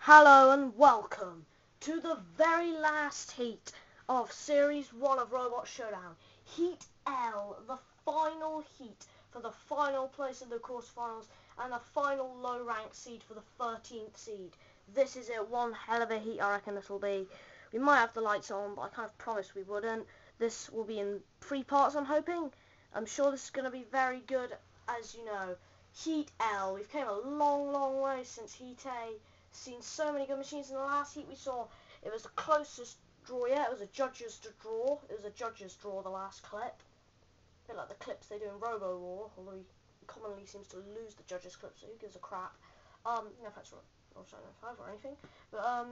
Hello and welcome to the very last heat of Series 1 of Robot Showdown. Heat L, the final heat for the final place in the quarterfinals and the final low rank seed for the 13th seed. This is it, one hell of a heat I reckon this will be. We might have the lights on, but I kind of promised we wouldn't. This will be in 3 parts, I'm hoping. I'm sure this is going to be very good, as you know. Heat L, we've came a long way since Heat A. Seen so many good machines. In the last heat we saw, it was the closest draw yet. It was a judges draw. The last clip. A bit like the clips they do in Robo War, although he commonly seems to lose the judges clips, so who gives a crap. No offense or 5 or anything. But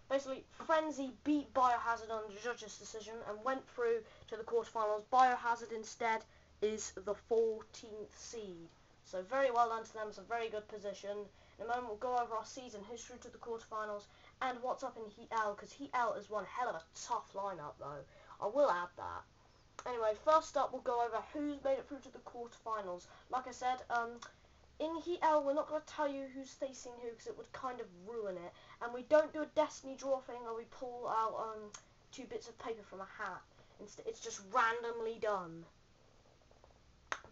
basically Frenzy beat Biohazard on the judges decision and went through to the quarterfinals. Biohazard instead is the 14th seed. So very well done to them. It's a very good position. In a moment we'll go over our season history to the quarterfinals and what's up in Heat L, because Heat L is one hell of a tough lineup though. I will add that. Anyway, first up we'll go over who's made it through to the quarterfinals. Like I said, in Heat L we're not going to tell you who's facing who because it would kind of ruin it. And we don't do a destiny draw thing where we pull out 2 bits of paper from a hat. It's just randomly done.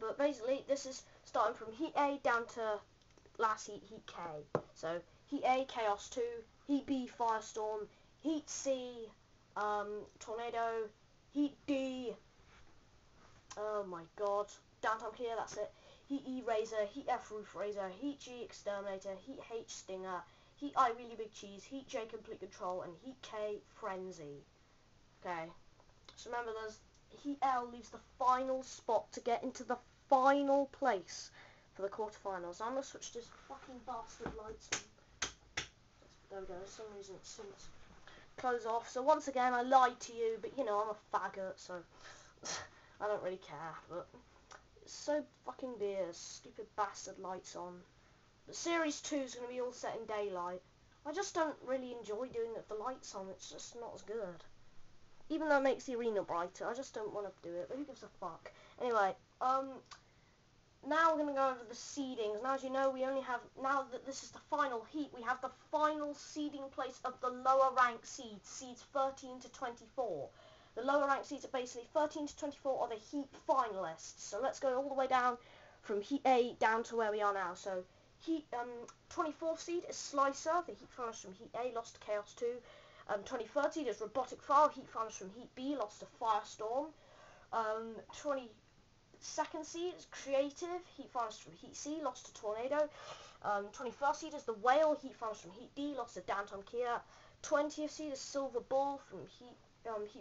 But basically, this is starting from Heat A down to last heat, Heat K. So, Heat A, Chaos 2, Heat B, Firestorm, Heat C, Tornado, Heat D, oh my god, Downtown Kia, that's it, Heat E, Razor, Heat F, Roof Razor, Heat G, Exterminator, Heat H, Stinger, Heat I, Really Big Cheese, Heat J, Complete Control, and Heat K, Frenzy. Okay, so remember Heat L leaves the final spot to get into the final place for the quarterfinals. I'm going to switch this fucking bastard lights on. There we go, for some reason it seems close off. So once again I lied to you, but you know I'm a faggot, so I don't really care. But it's so fucking dear, stupid bastard lights on. But Series 2 is going to be all set in daylight. I just don't really enjoy doing it with the lights on, it's just not as good. Even though it makes the arena brighter, I just don't want to do it, but who gives a fuck? Anyway, now we're going to go over the seedings. Now, as you know, we only have, now that this is the final heat, we have the final seeding place of the lower rank seeds, seeds 13 to 24. The lower rank seeds are basically 13 to 24 are the heat finalists. So let's go all the way down from Heat A down to where we are now. So Heat 24th seed is Slicer, the heat finalist from Heat A, lost to Chaos 2. 23rd seed is Robotic File, heat finalist from Heat B, lost to Firestorm. 22nd seed is Creative, heat finalist from Heat C, lost to Tornado. 21st seed is The Whale, heat finalist from Heat D, lost to Downtown Kia. 20th seed is Silver Bull from heat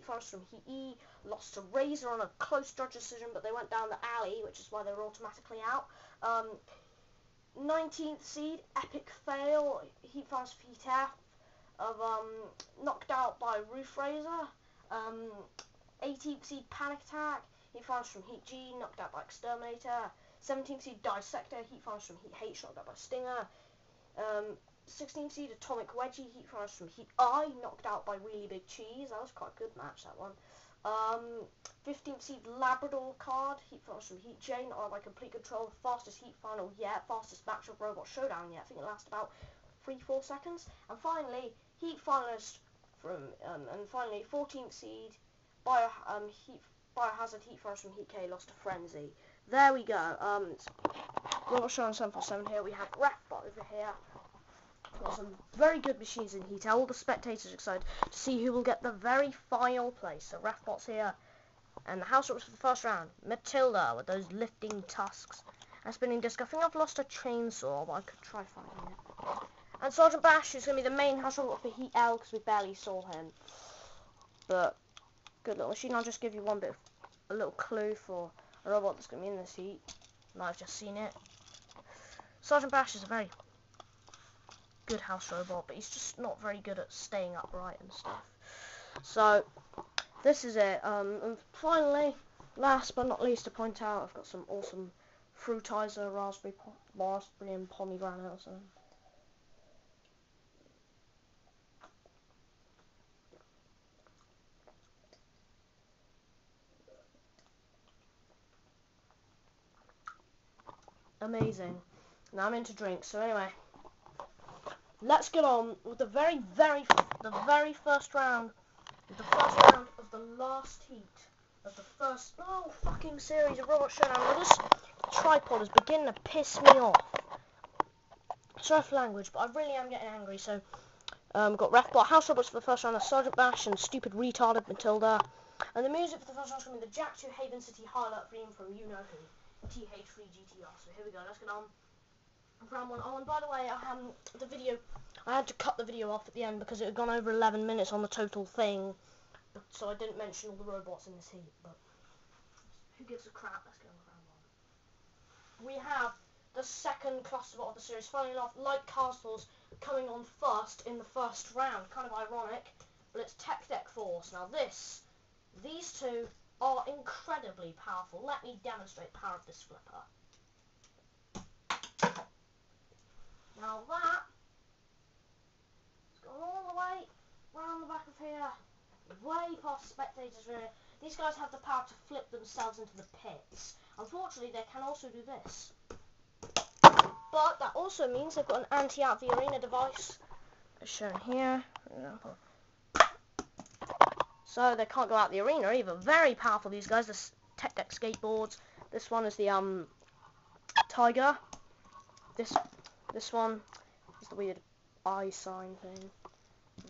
finalist from Heat E, lost to Razor on a close judge decision, but they went down the alley, which is why they were automatically out. 19th seed Epic Fail, heat finalist from Heat F, of knocked out by Roof Razor. 18th seed Panic Attack, heat finalist from Heat G, knocked out by Exterminator. 17th seed Dissector, heat finalist from Heat H, knocked out by Stinger. 16th seed Atomic Wedgie, heat finalist from Heat I, knocked out by Really Big Cheese. That was quite a good match, that one. 15th seed Labrador Card, heat finalist from Heat J, knocked out by Complete Control. Fastest heat final yet, fastest match of Robot Showdown yet. I think it lasted about 3-4 seconds. And finally, heat finalist from, and finally 14th seed Biohazard, heat finalist from Heat K, lost to Frenzy. There we go. Robot Showdown 747 here. We have Refbot over here. We've got some very good machines in Heat L. All the spectators are excited to see who will get the very final place. So Refbot's here. And the house rules for the first round. Matilda with those lifting tusks. And spinning disc. I think I've lost a chainsaw, but I could try finding it. And Sergeant Bash is going to be the main house robot for Heat L because we barely saw him. But, good little machine. I'll just give you a little clue for a robot that's going to be in this heat. And I've just seen it. Sergeant Bash is a very good house robot, but he's just not very good at staying upright and stuff. So, this is it. And finally, last but not least to point out, I've got some awesome Fruitizer, raspberry and pomegranate or something. Amazing. Now I'm into drinks, so anyway, let's get on with the very first round. The first round of the last heat of the first fucking series of Robot Showdown. Now this tripod is beginning to piss me off. Sorry for language, but I really am getting angry. So, got Refbot, House Robots for the first round, Sergeant Bash, and Stupid Retarded Matilda. And the music for the first round is going to be the Jack 2 Haven City highlight theme from you know who, TH3 GTR. So here we go. Let's get on. Round one. Oh, and by the way, I had to cut the video off at the end because it had gone over 11 minutes on the total thing, so I didn't mention all the robots in this heat, but who gives a crap? Let's get on with round one. We have the second cluster bot of the series. Funnily enough, like Castles coming on first in the first round. Kind of ironic, but it's Tech Deck Force. Now these two are incredibly powerful. Let me demonstrate the power of this flipper. Now that has gone all the way round the back of here, way past spectators really. These guys have the power to flip themselves into the pits. Unfortunately, they can also do this. But that also means they've got an anti-out the arena device, as shown here, for example. So they can't go out the arena either. Very powerful, these guys. The Tech Deck skateboards. This one is the Tiger. This one is the weird eye sign thing.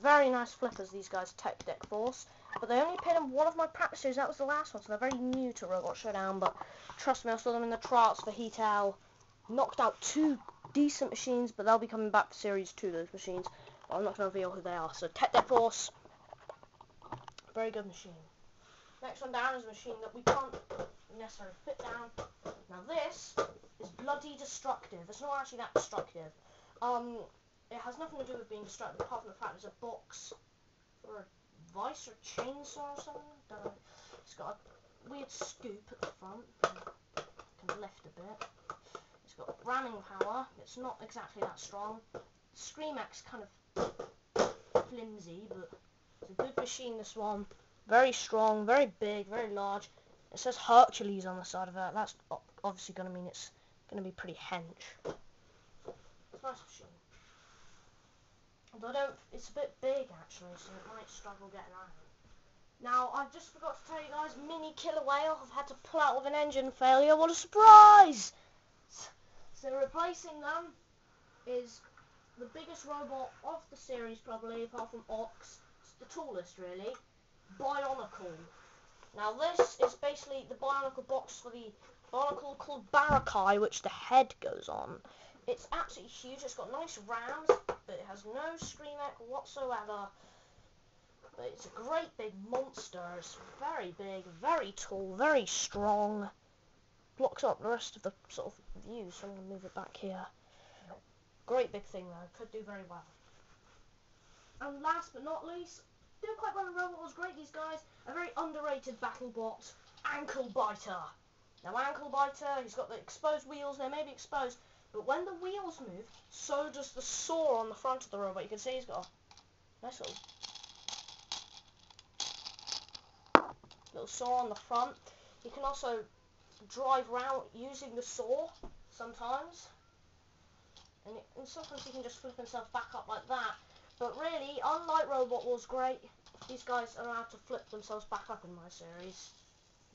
Very nice flippers, these guys, Tech Deck Force. But they only appeared in one of my practices. That was the last one, so they're very new to Robot Showdown. But trust me, I saw them in the tryouts for Heat L. Knocked out 2 decent machines, but they'll be coming back for Series 2, those machines. But I'm not going to reveal who they are. So Tech Deck Force, very good machine. Next one down is a machine that we can't necessarily fit down. Now this is bloody destructive. It's not actually that destructive. It has nothing to do with being destructive, apart from the fact there's a box for a vice or chainsaw or something. Don't know. It's got a weird scoop at the front. Can lift a bit. It's got ramming power. It's not exactly that strong. Screamac's kind of flimsy, but it's a good machine, this one. Very strong, very big, very large. It says Hercules on the side of it. That's obviously going to mean it's going to be pretty hench. It's a nice machine. Although it's a bit big actually, so it might struggle getting out. Now, I just forgot to tell you guys, Mini Killer Whale have had to pull out with an engine failure. What a surprise! So replacing them is the biggest robot of the series probably, apart from Ox. It's the tallest really. Bionicle. Now this is basically the Bionicle box for the Bionicle called Barakai, which the head goes on. It's absolutely huge. It's got nice rams, but it has no screamac whatsoever. But it's a great big monster. It's very big, very tall, very strong. Blocks up the rest of the sort of view, so I'm going to move it back here. Great big thing though. Could do very well. And last but not least, doing quite well in Robot Wars. Great, these guys. A very underrated battle bot, Ankle Biter. Now Ankle Biter, he's got the exposed wheels. They may be exposed, but when the wheels move, so does the saw on the front of the robot. You can see he's got a nice little saw on the front. He can also drive around using the saw sometimes. And sometimes he can just flip himself back up like that. But really, unlike Robot Wars Great, these guys are allowed to flip themselves back up in my series.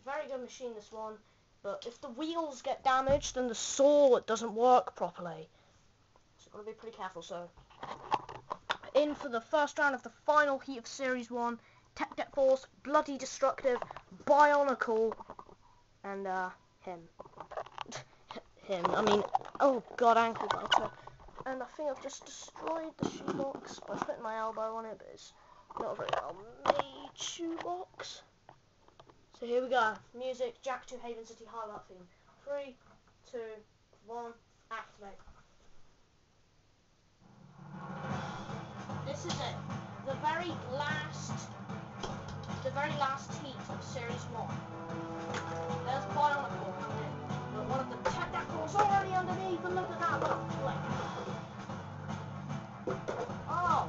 Very good machine, this one. But if the wheels get damaged, then the saw doesn't work properly. So you've got to be pretty careful. So, in for the first round of the final heat of Series 1, Tech Deck Force, Bloody Destructive, Bionicle, and him. I mean, oh god, Ankle Biter. And I think I've just destroyed the shoebox by putting my elbow on it, but it's not a very well made shoebox. So here we go. Music, Jack 2 Haven City highlight theme. 3, 2, 1, activate. This is it. The very last heat of Series 1. There's Bionicle coming in. But one of the Tech Deck Force already underneath, and look at that, what a flick. Oh!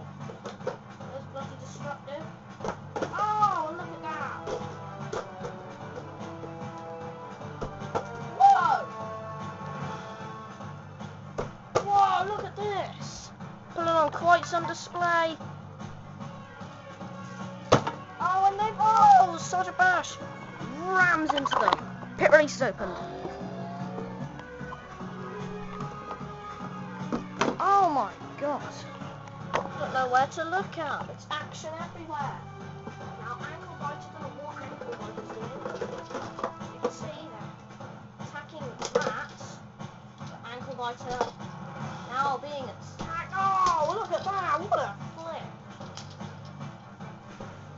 There's Bloody Destructive. Oh, and look at that! Whoa! Whoa, look at this! Pulling on on quite some display. Oh, and they've... Oh, Sergeant Bash rams into them. Pit release is opened. Oh my god. I don't know where to look at. It's action everywhere. Now, ankle biters, I don't know what ankle biters doing. You can see they're attacking that. The ankle biter now being attacked. Oh, look at that. What a flip.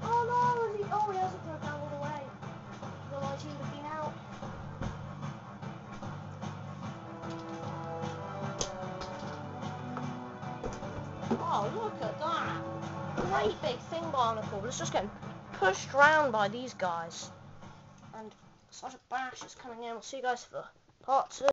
Oh no, he hasn't broke down all the way. Otherwise he would have been out. Oh, look at that. Great big thing barnacle, but it's just getting pushed round by these guys. And Sergeant Bash is coming in. We'll see you guys for part 2.